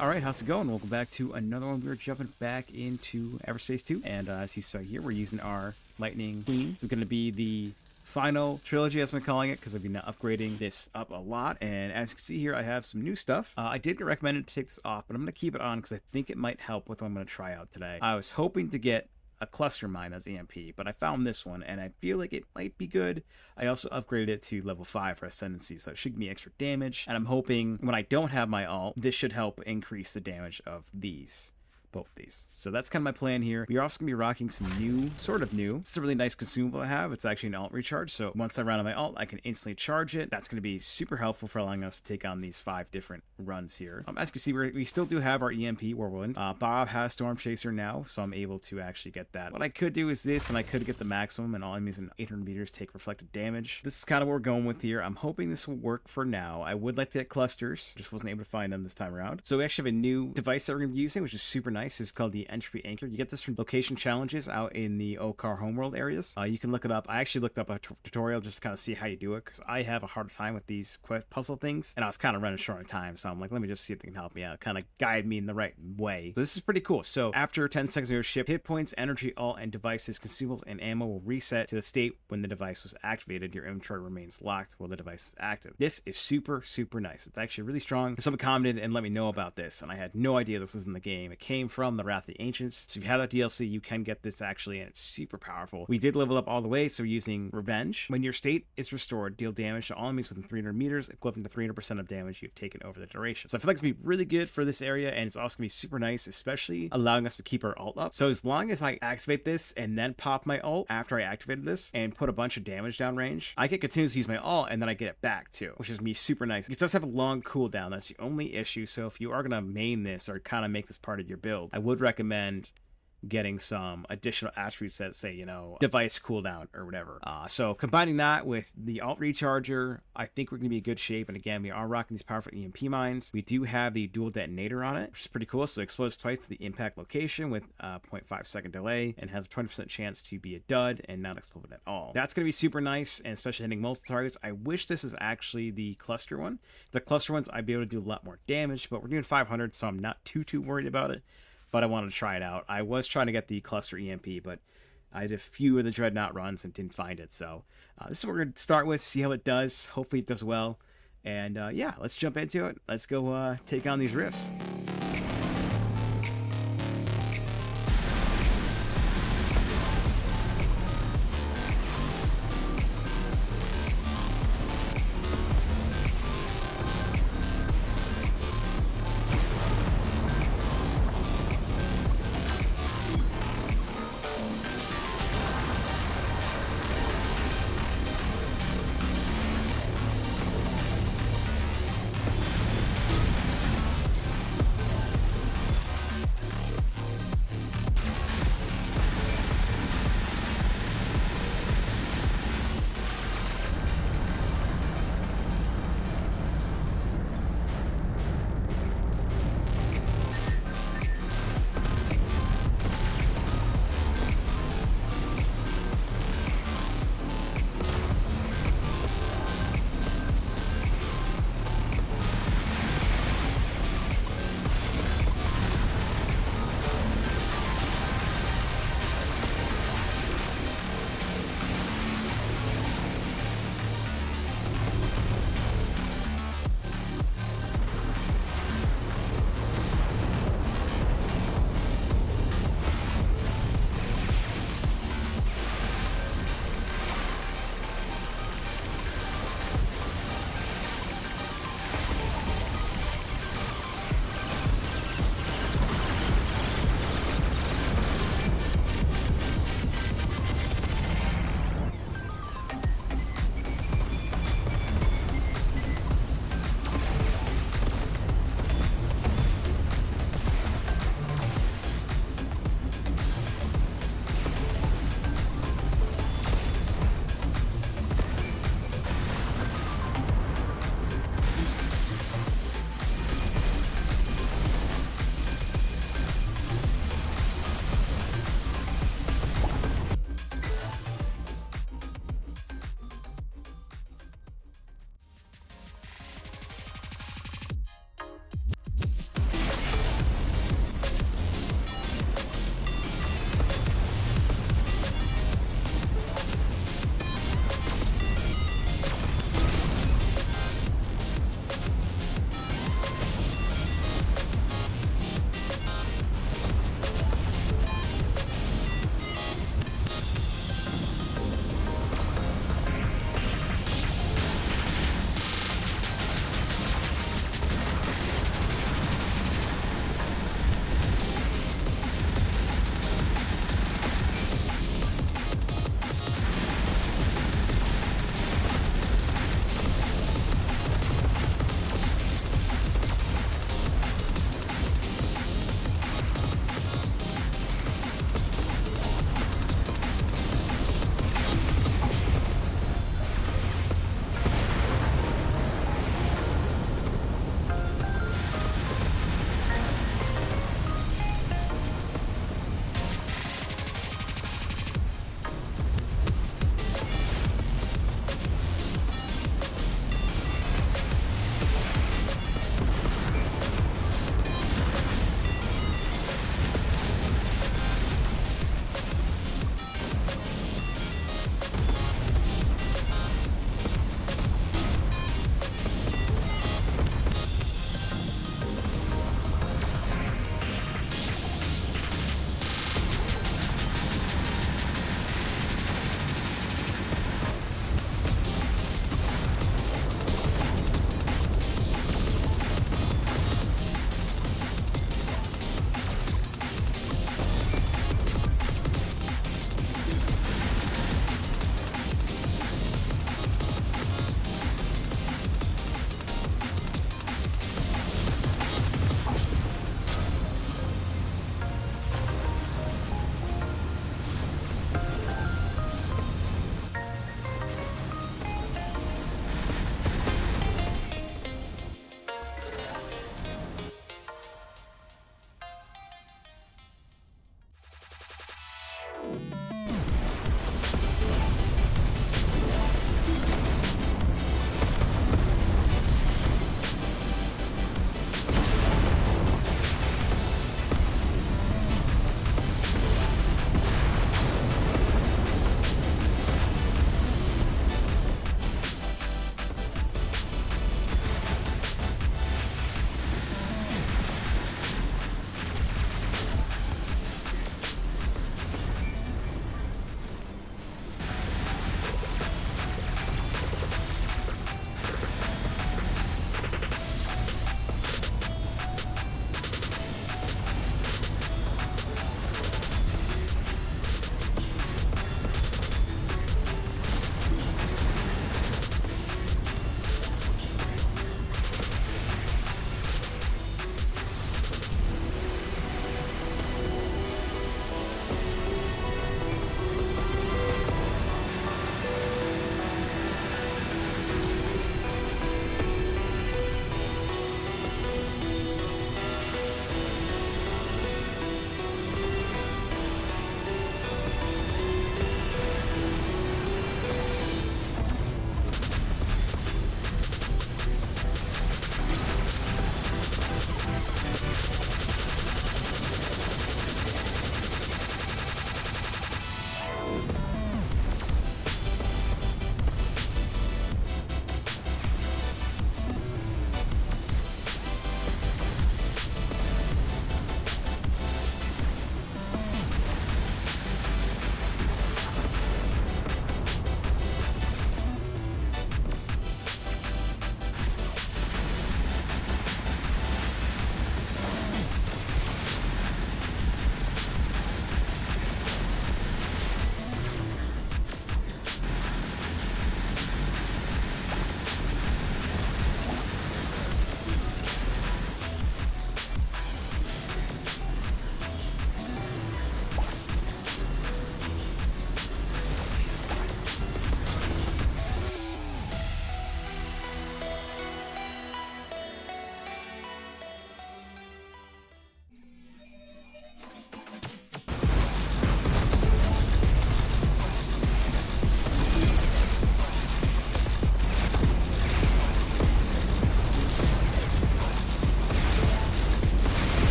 Alright, how's it going? Welcome back to another one. We're jumping back into Everspace 2. And as you saw here, we're using our Lightning Queen. This is going to be the final trilogy, as I'm calling it, because I've been upgrading this up a lot. And as you can see here, I have some new stuff. I did get recommended to take this off, but I'm going to keep it on because I think it might help with what I'm going to try out today. I was hoping to get a cluster mine as EMP, but I found this one and I feel like it might be good. I also upgraded it to level 5 for Ascendancy, so it should give me extra damage, and I'm hoping when I don't have my ult, this should help increase the damage of both these. So that's kind of my plan here. We are also going to be rocking some new, sort of new. It's a really nice consumable I have. It's actually an alt recharge. So once I run on my alt, I can instantly charge it. That's going to be super helpful for allowing us to take on these 5 different runs here. As you can see, we still do have our EMP Whirlwind. Bob has Storm Chaser now, so I'm able to actually get that. What I could do is this, and I could get the maximum, and all enemies in 800 meters take reflected damage. This is kind of what we're going with here. I'm hoping this will work for now. I would like to get clusters. Just wasn't able to find them this time around. So we actually have a new device that we're going to be using, which is super nice. It's called the Entropy Anchor. You get this from location challenges out in the Okar homeworld areas. You can look it up. I actually looked up a tutorial just to kind of see how you do it, because I have a hard time with these puzzle things, and I was kind of running short on time, so I'm like, let me just see if they can help me out, kind of guide me in the right way. So this is pretty cool. So after 10 seconds of your ship, hit points, energy, alt, and devices, consumables, and ammo will reset to the state when the device was activated. Your inventory remains locked while the device is active. This is super nice. It's actually really strong. Someone commented and let me know about this, and I had no idea this was in the game. It came from the Wrath of the Ancients. So if you have that DLC, you can get this actually, and it's super powerful. We did level up all the way, so we're using Revenge. When your state is restored, deal damage to all enemies within 300 meters, equivalent to 300% of damage you've taken over the duration. So I feel like it's going to be really good for this area, and it's also going to be super nice, especially allowing us to keep our ult up. So as long as I activate this and then pop my ult after I activated this and put a bunch of damage down range, I can continue to use my ult, and then I get it back too, which is going to be super nice. It does have a long cooldown. That's the only issue. So if you are going to main this or kind of make this part of your build, I would recommend getting some additional attributes that say, device cooldown or whatever. So combining that with the alt recharger, I think we're going to be in good shape. And again, we are rocking these powerful EMP mines. We do have the dual detonator on it, which is pretty cool. So it explodes twice to the impact location with a 0.5 second delay and has a 20% chance to be a dud and not explode at all. That's going to be super nice, and especially hitting multiple targets. I wish this is actually the cluster one. The cluster ones, I'd be able to do a lot more damage, but we're doing 500, so I'm not too worried about it. But I wanted to try it out. I was trying to get the cluster EMP, but I did a few of the Dreadnought runs and didn't find it. So this is what we're going to start with, see how it does. Hopefully it does well. And yeah, let's jump into it. Let's go take on these rifts.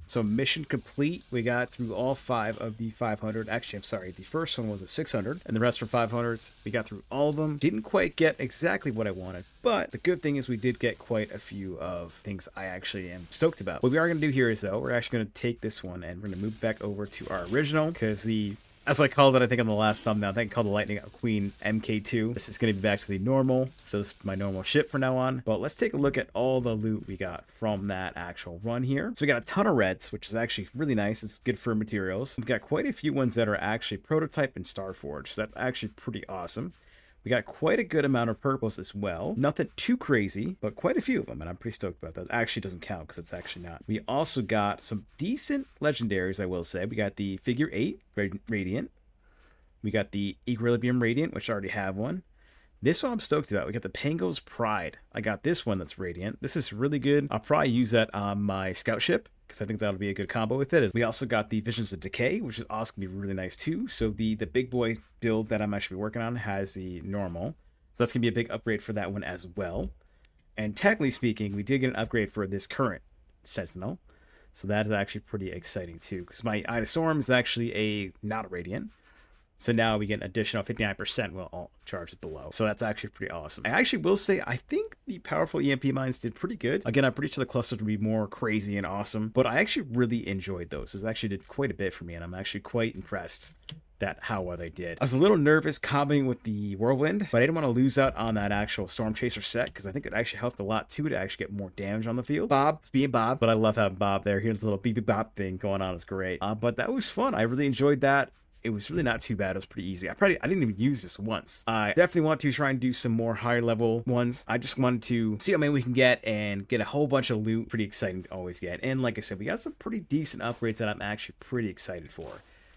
So mission complete. We got through all 5 of the 500. Actually, I'm sorry. The first one was a 600, and the rest were 500s. We got through all of them. Didn't quite get exactly what I wanted, but the good thing is we did get quite a few of things I actually am stoked about. What we are going to do here is, though, we're actually going to take this one and we're going to move back over to our original, because as I called it, I think on the last thumbnail, I think I called the Lightning Queen MK2. This is going to be back to the normal, so this is my normal ship from now on. But let's take a look at all the loot we got from that actual run here. So we got a ton of reds, which is actually really nice. It's good for materials. We've got quite a few ones that are actually prototype and Starforged, so that's actually pretty awesome. We got quite a good amount of purples as well. Nothing too crazy, but quite a few of them, and I'm pretty stoked about that. Actually doesn't count because it's actually not. We also got some decent legendaries, I will say. We got the Figure 8 Radiant. We got the Equilibrium Radiant, which I already have one. This one I'm stoked about. We got the Pango's Pride. I got this one that's Radiant. This is really good. I'll probably use that on my scout ship, because I think that'll be a good combo with it. We also got the Visions of Decay, which is also going to be really nice too. So the big boy build that I'm actually working on has the normal. So that's going to be a big upgrade for that one as well. And technically speaking, we did get an upgrade for this current Sentinel. So that is actually pretty exciting too, because my Eye of Storm is actually not a Radiant. So now we get an additional 59% while all charges below. So that's actually pretty awesome. I actually will say, I think the powerful EMP mines did pretty good. Again, I'm pretty sure the clusters would be more crazy and awesome, but I actually really enjoyed those. Those actually did quite a bit for me, and I'm actually quite impressed that how well they did. I was a little nervous comboing with the Whirlwind, but I didn't want to lose out on that actual Storm Chaser set, because I think it actually helped a lot too to actually get more damage on the field. Bob, being Bob, but I love having Bob there. Here's a little beep beep bop thing going on. It's great. But that was fun. I really enjoyed that. It was really not too bad. It was pretty easy. I didn't even use this once. I definitely want to try and do some more higher level ones. I just wanted to see how many we can get and get a whole bunch of loot. Pretty exciting to always get. And like I said, we got some pretty decent upgrades that I'm actually pretty excited for.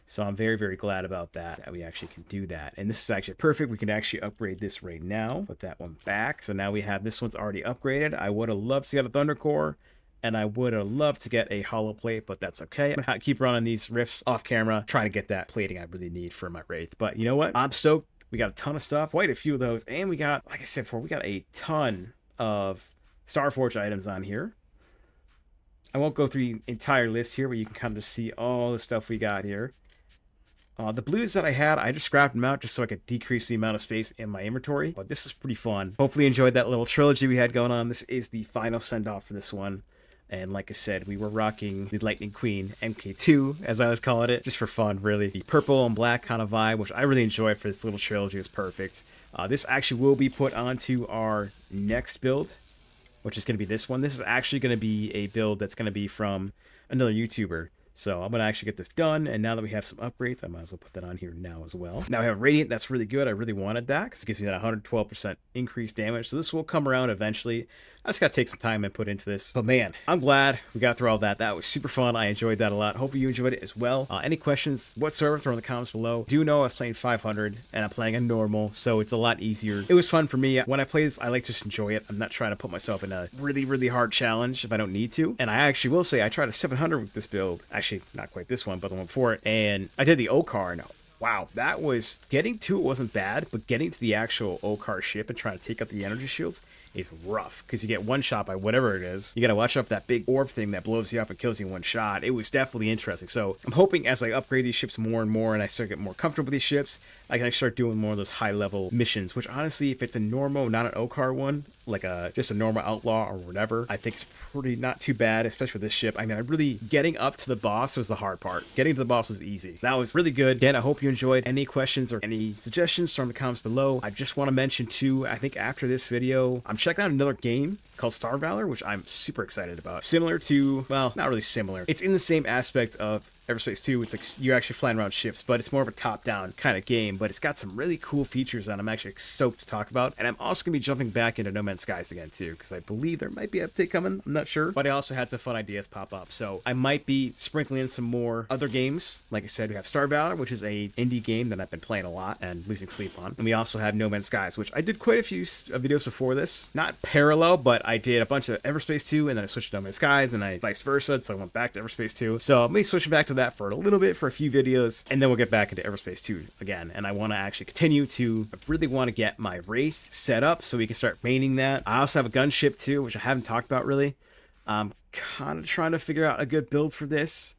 So I'm very, very glad about that we actually can do that. And this is actually perfect. We can actually upgrade this right now. Put that one back. So now we have this one's already upgraded. I would have loved to get a Thunder Core. And I would have loved to get a hollow plate, but that's okay. I'm gonna keep running these rifts off camera, trying to get that plating I really need for my Wraith. But you know what? I'm stoked. We got a ton of stuff, quite a few of those. And we got, like I said before, we got a ton of Starforged items on here. I won't go through the entire list here, but you can kind of just see all the stuff we got here. The blues that I had, I just scrapped them out just so I could decrease the amount of space in my inventory. But this is pretty fun. Hopefully you enjoyed that little trilogy we had going on. This is the final send-off for this one. And like I said, we were rocking the Lightning Queen MK2, as I was calling it, just for fun, really. The purple and black kind of vibe, which I really enjoy for this little trilogy, is perfect. This actually will be put onto our next build, which is going to be this one. This is actually going to be a build that's going to be from another YouTuber. So I'm going to actually get this done, and now that we have some upgrades, I might as well put that on here now as well. Now we have Radiant. That's really good. I really wanted that because it gives me that 112% increased damage. So this will come around eventually. I just got to take some time and put into this. But man, I'm glad we got through all that. That was super fun. I enjoyed that a lot. Hope you enjoyed it as well. Any questions whatsoever, throw in the comments below. Do know I was playing 500 and I'm playing a normal, so it's a lot easier. It was fun for me. When I play this, I like to just enjoy it. I'm not trying to put myself in a really, really hard challenge if I don't need to. And I actually will say I tried a 700 with this build. Actually, not quite this one, but the one before it. And I did the O-Car, and wow, that was, getting to it wasn't bad, but getting to the actual O-Car ship and trying to take out the energy shields is rough, because you get one shot by whatever it is. You gotta watch out for that big orb thing that blows you up and kills you in one shot. It was definitely interesting. So I'm hoping as I upgrade these ships more and more and I start getting more comfortable with these ships, I can start doing more of those high level missions, which honestly, if it's a normal, not an O-Car one, like just a normal outlaw or whatever, I think it's pretty not too bad, especially with this ship. I mean, I really, getting up to the boss was the hard part. Getting to the boss was easy. That was really good. Again, I hope you enjoyed. Any questions or any suggestions, throw in the comments below. I just want to mention too, I think after this video, I'm checking out another game called Star Valor, which I'm super excited about. Similar to, well, not really similar. It's in the same aspect of Everspace 2, it's like you're actually flying around ships, but it's more of a top-down kind of game, but it's got some really cool features that I'm actually stoked to talk about. And I'm also going to be jumping back into No Man's Skies again too, because I believe there might be an update coming. I'm not sure, but I also had some fun ideas pop up, so I might be sprinkling in some more other games. Like I said, we have Star Valor, which is a indie game that I've been playing a lot and losing sleep on, and we also have No Man's Skies, which I did quite a few videos before this, not parallel, but I did a bunch of Everspace 2, and then I switched to No Man's Skies, and I vice versa, so I went back to Everspace 2. So I'm switching back to that for a little bit, for a few videos, and then we'll get back into Everspace 2 again. And I want to actually continue to, I really want to get my Wraith set up so we can start maining that. I also have a gunship too, which I haven't talked about really. kind of trying to figure out a good build for this.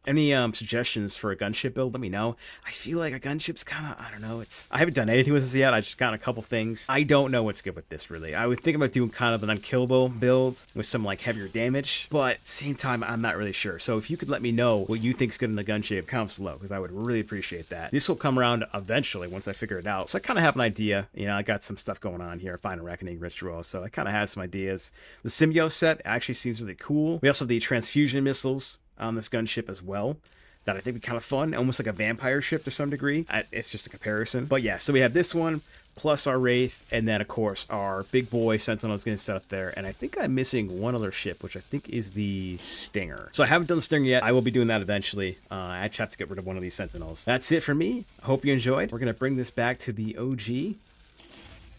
Any suggestions for a gunship build, let me know. I feel like a gunship's kind of, I don't know, I haven't done anything with this yet. I just got a couple things. I don't know what's good with this, really. I would think about doing kind of an unkillable build with some, like, heavier damage, but at the same time, I'm not really sure. So if you could let me know what you think's good in the gunship, comments below, because I would really appreciate that. This will come around eventually once I figure it out. So I kind of have an idea. You know, I got some stuff going on here, Final Reckoning Ritual, so I kind of have some ideas. The Symbio set actually seems really cool. We also have the transfusion missiles on this gunship as well that I think would be kind of fun, almost like a vampire ship to some degree. It's just a comparison, but yeah, so we have this one plus our Wraith, and then of course our big boy Sentinel is going to set up there, and I think I'm missing one other ship, which I think is the Stinger. So I haven't done the Stinger yet. I will be doing that eventually. I just have to get rid of one of these Sentinels. That's it for me. I hope you enjoyed. We're going to bring this back to the OG.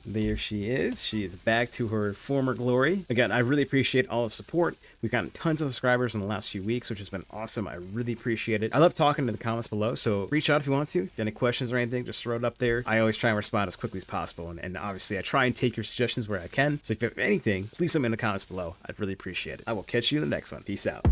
There she is. She is back to her former glory. Again, I really appreciate all the support. We've gotten tons of subscribers in the last few weeks, which has been awesome. I really appreciate it. I love talking in the comments below, so reach out if you want to. If you have any questions or anything, just throw it up there. I always try and respond as quickly as possible, and obviously I try and take your suggestions where I can. So if you have anything, please let me in the comments below. I'd really appreciate it. I will catch you in the next one. Peace out.